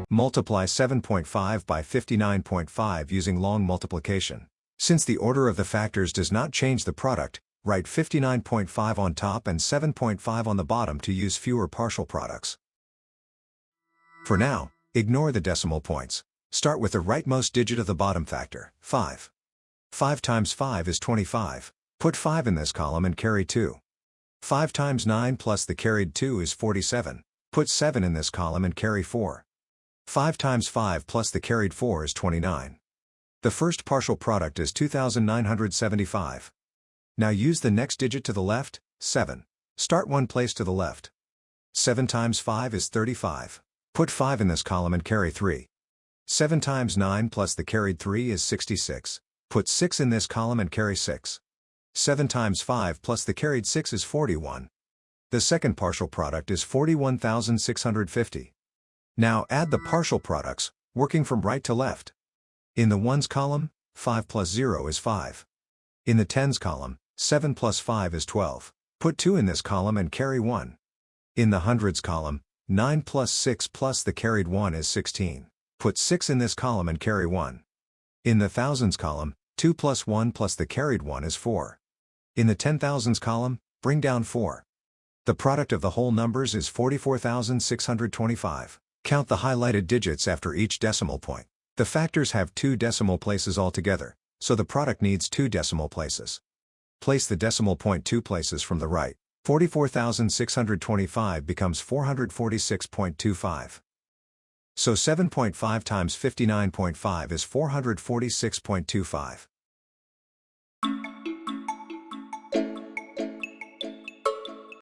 Multiply 7.5 by 59.5 using long multiplication. Since the order of the factors does not change the product, write 59.5 on top and 7.5 on the bottom to use fewer partial products. For now, ignore the decimal points. Start with the rightmost digit of the bottom factor, 5. 5 times 5 is 25. Put 5 in this column and carry 2. 5 times 9 plus the carried 2 is 47. Put 7 in this column and carry 4. 5 times 5 plus the carried 4 is 29. The first partial product is 2,975. Now use the next digit to the left, 7. Start one place to the left. 7 times 5 is 35. Put 5 in this column and carry 3. 7 times 9 plus the carried 3 is 66. Put 6 in this column and carry 6. 7 times 5 plus the carried 6 is 41. The second partial product is 41,650. Now add the partial products, working from right to left. In the ones column, 5 plus 0 is 5. In the tens column, 7 plus 5 is 12. Put 2 in this column and carry 1. In the hundreds column, 9 plus 6 plus the carried 1 is 16. Put 6 in this column and carry 1. In the thousands column, 2 plus 1 plus the carried 1 is 4. In the 10,000s column, bring down 4. The product of the whole numbers is 44,625. Count the highlighted digits after each decimal point. The factors have 2 decimal places altogether, so the product needs 2 decimal places. Place the decimal point 2 places from the right. 44,625 becomes 446.25. So 7.5 times 59.5 is 446.25.